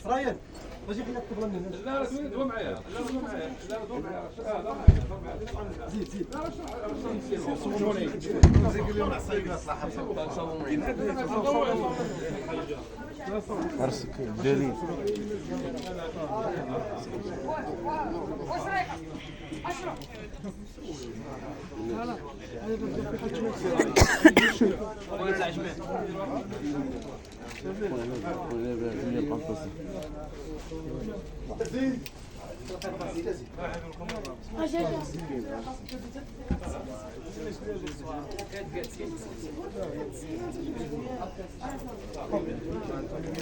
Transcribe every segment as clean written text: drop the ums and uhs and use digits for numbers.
رايان واجي خليك تبغى مني. لا دوا معايا، لا دوا معايا، لا دوا معايا، زيد زيد عرسك جليل.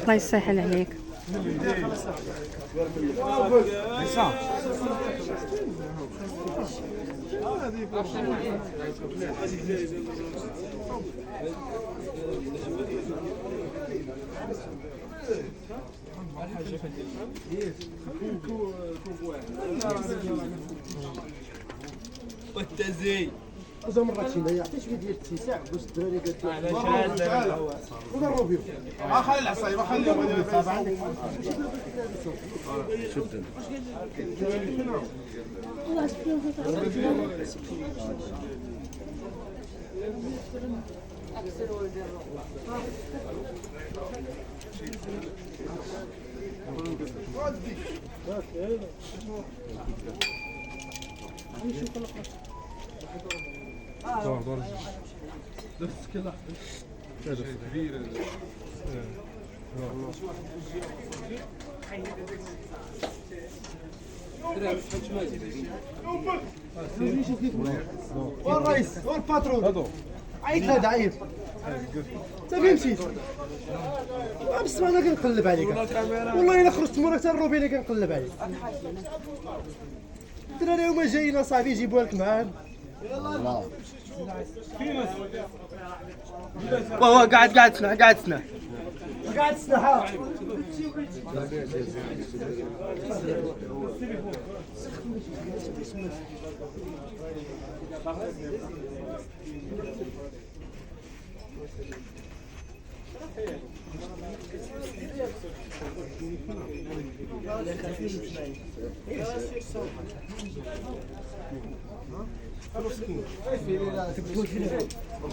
الله يسهل عليك. والتزي هذا مرة شي ما يعطيش في ديال الاتساع واش الدراري قالت ونضربوا فيهم. خلي العصايب خليهم شد والرئيس والباترون عيط له ضعيف انت فين مشيت؟ بس انا كنقلب عليك والله الا خرجت موراك حتى الروبيني كنقلب عليك. الدراري هما جايين اصاحبي يجيبوها لك معاهم. وهو قاعد تسمع قاعد تسنحها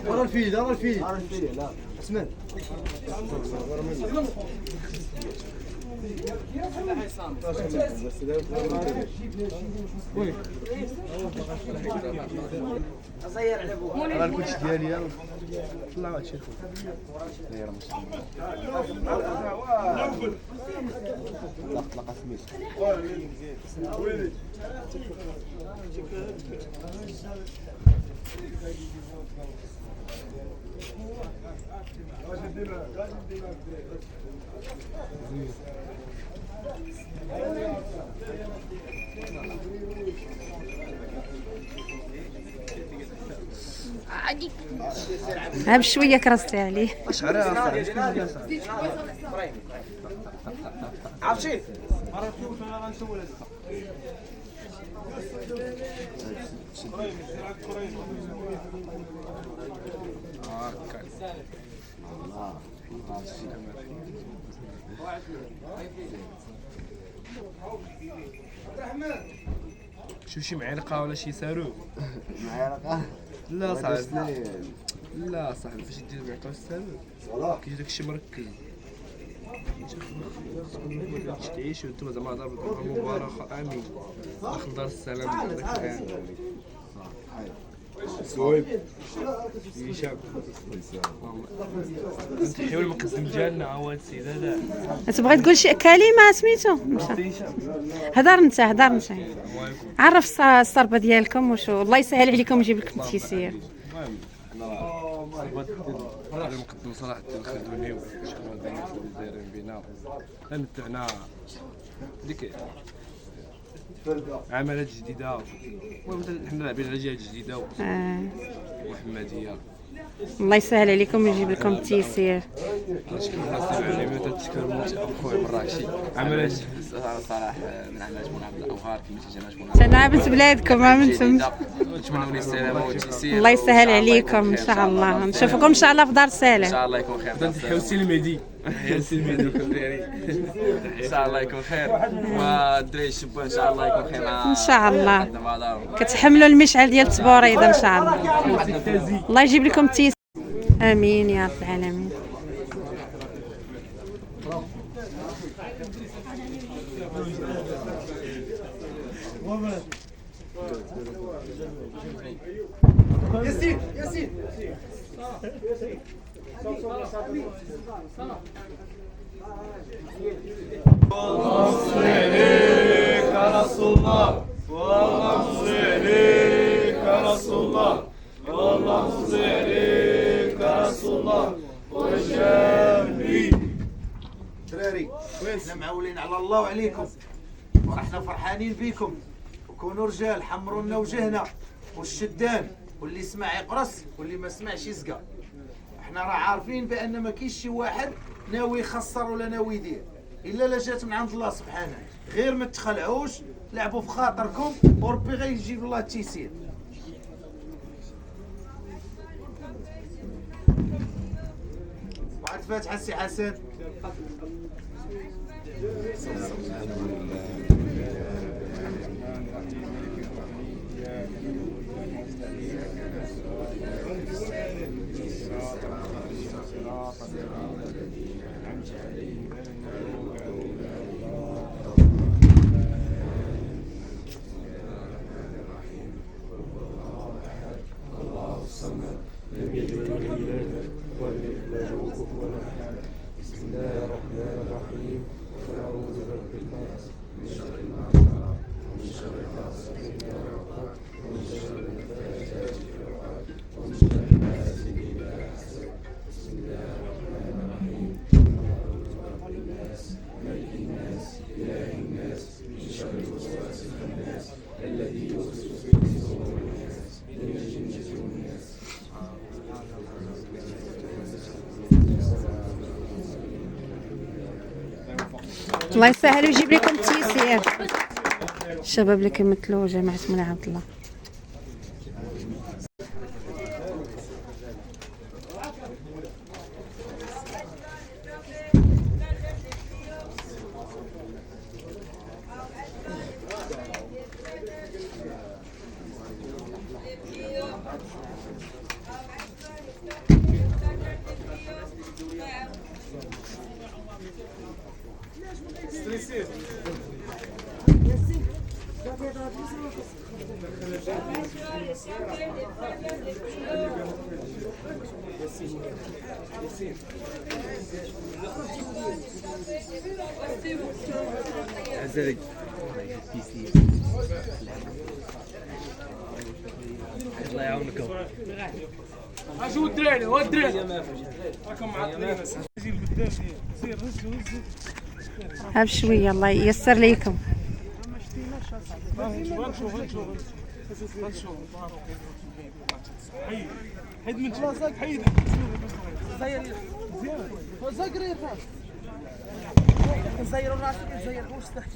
ورا الفيل ورا الفيل لا اسمع راه الكوتش ديالي يلا طلع هادشي طلق سميت ها بشويه كرستي عليه. عرفتي شي معلقه ولا شي صاروخ معلقه لا صاحبي لا صاحبي فاش دير معلقه الصاروخ كيجي داكشي مركز تعيش وانتم زعما ضرب مباراه امين داخل دار السلام داك العام صويب هشام انت حيول المقدم ديالنا عواد السيد هذا تبغي تقول شي كلمه سميتو هضر انت عرف الصربه ديالكم وشو الله يسهل عليكم ويجيب لكم التيسير. المقدم صلاح الدين الخدوني وشكرا دايرين بينا نتعنا ديك عملات جديده المهم حنا لاعبين على جهات جديده وحماديه. الله يسهل عليكم ويجيب لكم التيسير. نشكر الناس اللي تشكر خويا مراكشي عملت صراحه من عند جمهور عبد الاوغار كما تجينا جمهور تنعبت بلادكم عملتم. نتمنوا لي السلامه والتيسير. الله يسهل عليكم ان شاء الله، نشوفكم ان شاء الله في دار ان السلام. شاء الله يكون خير. نحيو السلميدي ان شاء الله يكون خير، والدراري الشبان ان شاء الله يكون خير ان شاء الله كتحملوا المشعل ديال التبوريضه ان شاء الله. الله يجيب لكم التيسير. امين يا رب العالمين. ياسين ياسين دراري احنا معولين على الله وعليكم، ورحنا فرحانين بيكم. وكونوا رجال، حمروا لنا وجهنا والشدان، واللي سمع يقرص واللي ما سمعش يسقى. احنا راه عارفين بان ما كاينش شي واحد ناوي يخسر ولا ناوي يدير الا لا جات من عند الله سبحانه. غير ما تخلعوش، لعبوا في خاطركم وربي غيجيب الله التيسير. وعاد فاتحه السي حسن. الله يسهل ويجيب لكم التيسير. الشباب اللي كيمثلوا جماعة مولاي عبد الله. الله يعاونكم. اجوا الدراري والدراري راكم معطلين. ها بشويه الله ييسر ليكم. حيد من جلاسك حيد زير زير راسك زير راسك زير واش تحت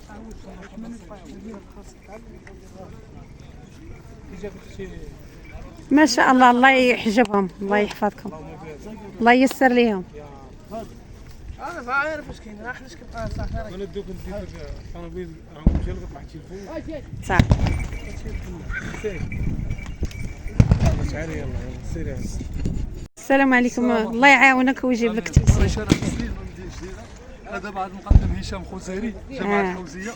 ما شاء الله الله يحجبهم الله يحفظكم الله ييسر ليهم. انا ما عارف اش كاين راح نشكل صافي انا ندوك ندير طوموبيل راهم مشى لك واحد التليفون صح شعري يلا سيري. السلام عليكم الله يعاونك ويجيب لك التيسير. انا دابا عاد المقدم هشام خوزيري جماعه الحوزيه،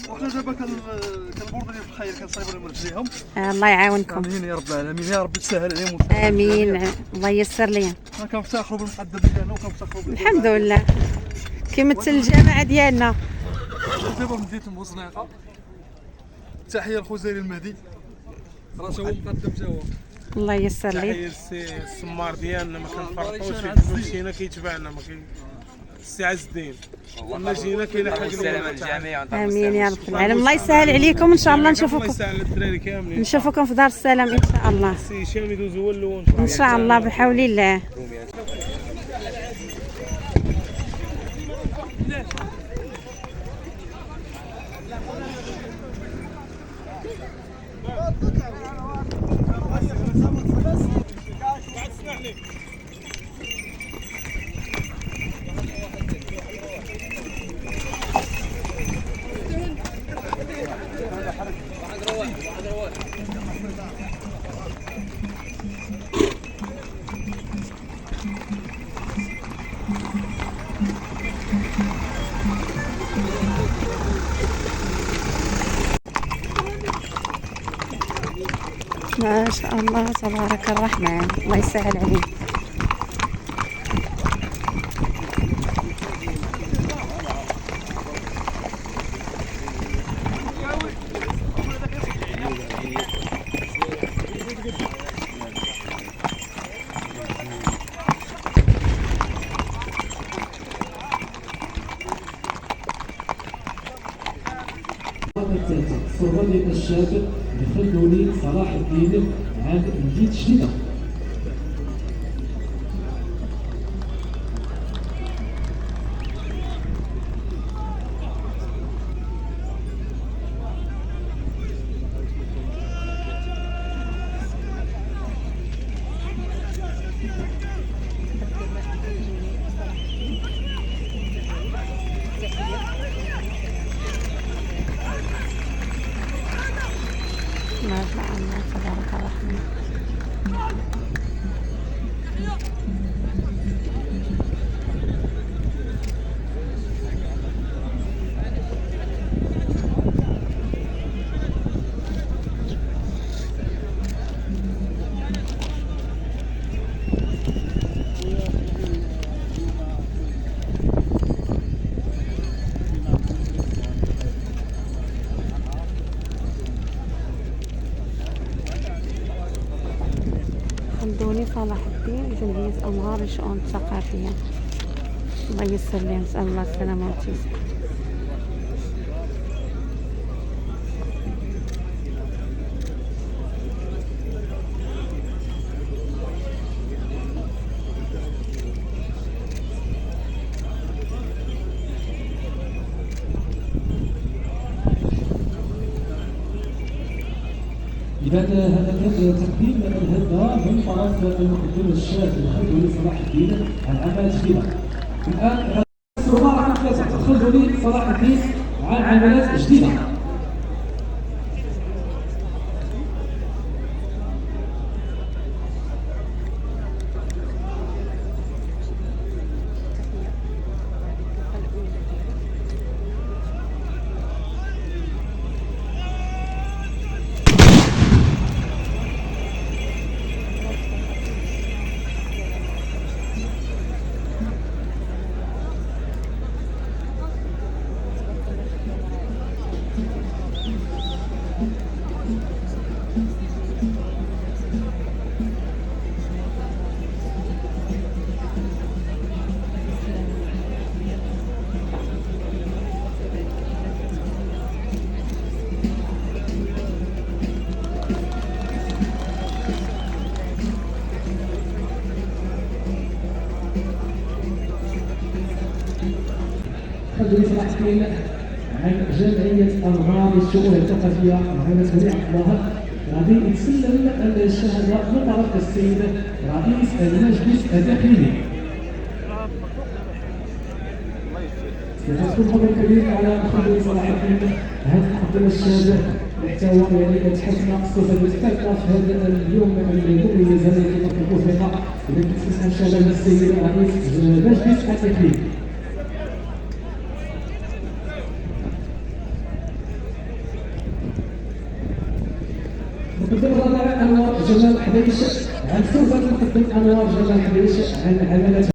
وحنا دابا كنبوردوا في الخير كنصايبوا لهم رجليهم. الله يعاونكم. امين يا رب العالمين، يا رب تسهل عليهم. امين الله ييسر ليهم. حنا كنفتخروا بالمقدم ديالنا وكنفتخروا الحمد لله كيمثل الجماعه ديالنا. دابا مدينه المزنيقه. تحيه لخوزيري المهدي، راه هو مقدم تا هو. الله ييسر ليه. تحيه للسي السمار ديالنا ما كنفرقوش مشينا كيتبعنا ما كاين السي عز الدين كنا جينا كيلحق السلام الجميع. امين يا رب العالمين. الله يسهل عليكم ان شاء الله الله نشوفكم يسهل الدراري كاملين نشوفكم في دار السلام ان شاء الله. السي هشام يدوز هو الاول ان شاء الله بحول الله. ما شاء الله تبارك الرحمن، الله يسهل عليك. الصورة ديال الشاب الخلدوني صلاح الدين عام مدينة جديدة. ما شاء الله تبارك الرحمن. خلدوني صلاح الدين، جمعية أمهار للشؤون الثقافية. الله يسر لي، نسأل الله السلامة والتيسير. إذا هذا كان تقديم الهدى من طرف المقدم الشاب الخلدوني صلاح الدين عن عمل جديدة. الآن الصورة راح تحت الخلدوني صلاح الدين عن عملات جديدة. خلدوني صلاح الدين عن جمعية أمهار للشؤون الثقافية عام سريع الله غادي يتسلم الشهادة من طرف السيد رئيس المجلس الداخلي. سيكون فضل كبير على خلدوني صلاح الدين هذا مقدم الشهادة محتوى يعني تحسن الصفة الثالثة في هذا اليوم المميز هذا اللي نطلبوه فيها إذا كتسمع الشهادة من السيد رئيس المجلس الداخلي. مقدم الرابع أنور جمال حبيش عن سوف المقدم أنور جمال حبيش عن عملات